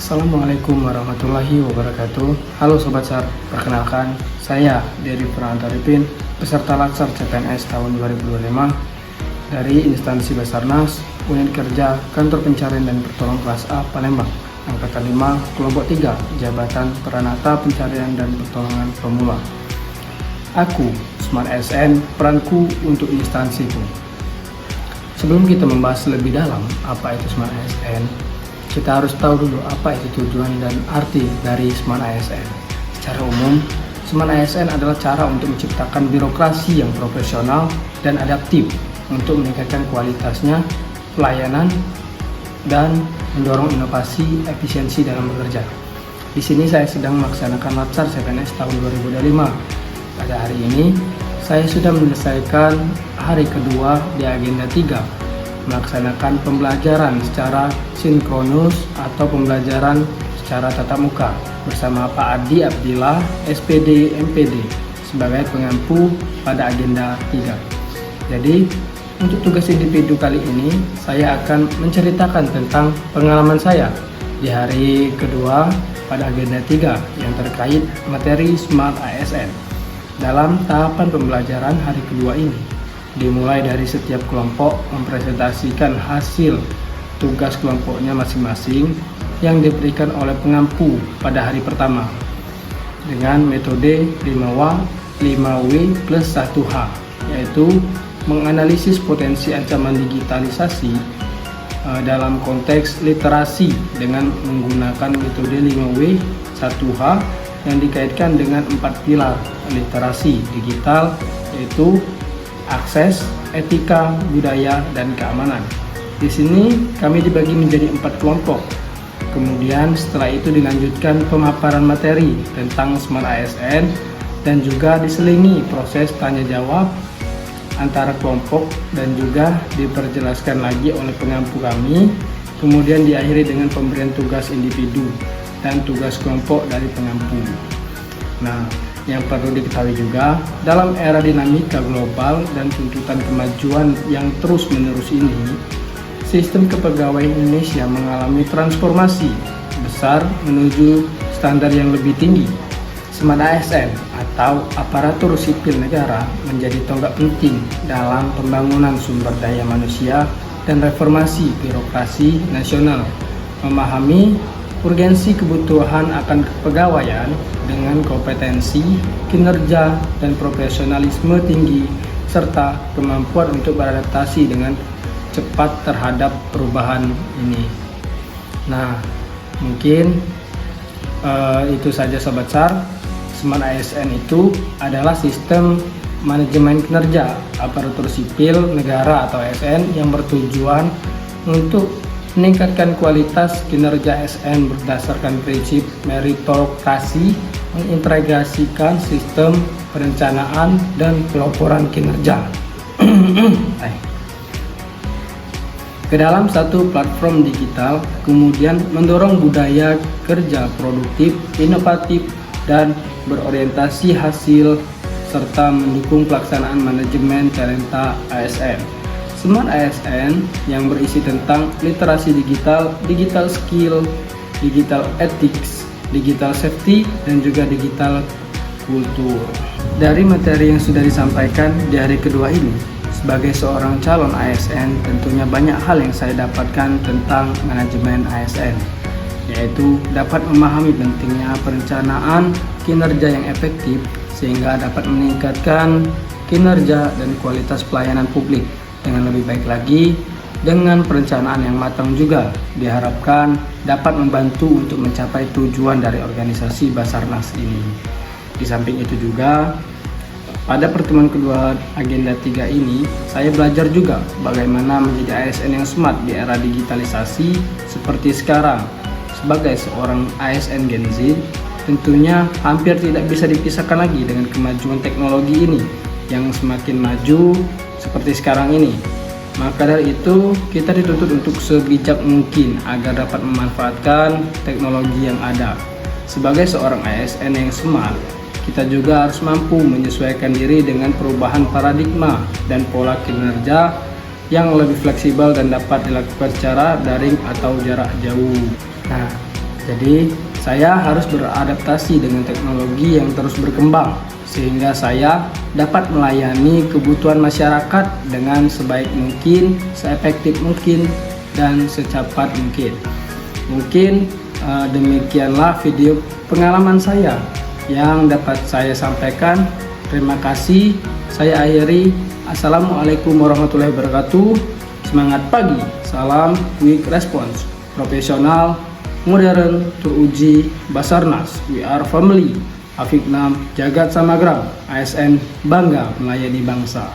Assalamualaikum warahmatullahi wabarakatuh. Halo Sobat SAR, perkenalkan saya Dedi Prananta Arifin, peserta Latsar CPNS tahun 2025 dari instansi Basarnas, Unit Kerja Kantor Pencarian dan Pertolongan Kelas A Palembang, Angkatan 5, Kelompok 3, Jabatan Peranata Pencarian dan Pertolongan Pemula. Aku, Smart ASN, peranku untuk instansiku. Sebelum kita membahas lebih dalam apa itu Smart ASN, kita harus tahu dulu apa itu tujuan dan arti dari Smart ASN. Secara umum, Smart ASN adalah cara untuk menciptakan birokrasi yang profesional dan adaptif untuk meningkatkan kualitasnya, pelayanan, dan mendorong inovasi efisiensi dalam bekerja. Di sini saya sedang melaksanakan Latsar CPNS tahun 2025. Pada hari ini, saya sudah menyelesaikan hari kedua di agenda 3, melaksanakan pembelajaran secara sinkronus atau pembelajaran secara tatap muka bersama Pak Adi Abdillah, SPD MPD sebagai pengampu pada agenda 3. Jadi, untuk tugas individu kali ini, saya akan menceritakan tentang pengalaman saya di hari kedua pada agenda 3 yang terkait materi Smart ASN. Dalam tahapan pembelajaran hari kedua ini, dimulai dari setiap kelompok mempresentasikan hasil tugas kelompoknya masing-masing yang diberikan oleh pengampu pada hari pertama dengan metode 5W plus 1H, yaitu menganalisis potensi ancaman digitalisasi dalam konteks literasi dengan menggunakan metode 5W 1H yang dikaitkan dengan 4 pilar literasi digital, yaitu akses, etika, budaya, dan keamanan. Di sini kami dibagi menjadi 4 kelompok. Kemudian setelah itu dilanjutkan pemaparan materi tentang Smart ASN dan juga diselingi proses tanya jawab antara kelompok dan juga diperjelaskan lagi oleh pengampu kami. Kemudian diakhiri dengan pemberian tugas individu dan tugas kelompok dari pengampu. Nah, yang perlu diketahui juga, dalam era dinamika global dan tuntutan kemajuan yang terus-menerus ini, sistem kepegawaian Indonesia mengalami transformasi besar menuju standar yang lebih tinggi. Smart ASN atau aparatur sipil negara menjadi tonggak penting dalam pembangunan sumber daya manusia dan reformasi birokrasi nasional, memahami urgensi kebutuhan akan kepegawaian dengan kompetensi, kinerja, dan profesionalisme tinggi, serta kemampuan untuk beradaptasi dengan cepat terhadap perubahan ini. Nah, mungkin itu saja Sobat SAR. Smart ASN itu adalah sistem manajemen kinerja aparatur sipil negara atau ASN yang bertujuan untuk meningkatkan kualitas kinerja ASN berdasarkan prinsip meritokrasi, mengintegrasikan sistem perencanaan dan pelaporan kinerja ke dalam satu platform digital, kemudian mendorong budaya kerja produktif, inovatif, dan berorientasi hasil, serta mendukung pelaksanaan manajemen talenta ASN. Smart ASN yang berisi tentang literasi digital, digital skill, digital ethics, digital safety, dan juga digital kultur. Dari materi yang sudah disampaikan di hari kedua ini, sebagai seorang calon ASN, tentunya banyak hal yang saya dapatkan tentang manajemen ASN, yaitu dapat memahami pentingnya perencanaan kinerja yang efektif sehingga dapat meningkatkan kinerja dan kualitas pelayanan publik dengan lebih baik lagi. Dengan perencanaan yang matang juga diharapkan dapat membantu untuk mencapai tujuan dari organisasi Basarnas ini. Di samping itu juga, pada pertemuan kedua agenda 3 ini, saya belajar juga bagaimana menjadi ASN yang smart di era digitalisasi seperti sekarang. Sebagai seorang ASN Gen Z, tentunya hampir tidak bisa dipisahkan lagi dengan kemajuan teknologi ini yang semakin maju seperti sekarang ini. Maka dari itu, kita dituntut untuk sebijak mungkin agar dapat memanfaatkan teknologi yang ada. Sebagai seorang ASN yang smart, kita juga harus mampu menyesuaikan diri dengan perubahan paradigma dan pola kinerja yang lebih fleksibel dan dapat dilakukan secara daring atau jarak jauh. Nah, Jadi, saya harus beradaptasi dengan teknologi yang terus berkembang, sehingga saya dapat melayani kebutuhan masyarakat dengan sebaik mungkin, seefektif mungkin, dan secepat mungkin. Mungkin demikianlah video pengalaman saya yang dapat saya sampaikan. Terima kasih. Saya akhiri. Assalamualaikum warahmatullahi wabarakatuh. Semangat pagi. Salam quick response. Profesional, modern, teruji, Basarnas. We are family. Afiknam Jagat Samagram. ASN bangga melayani bangsa.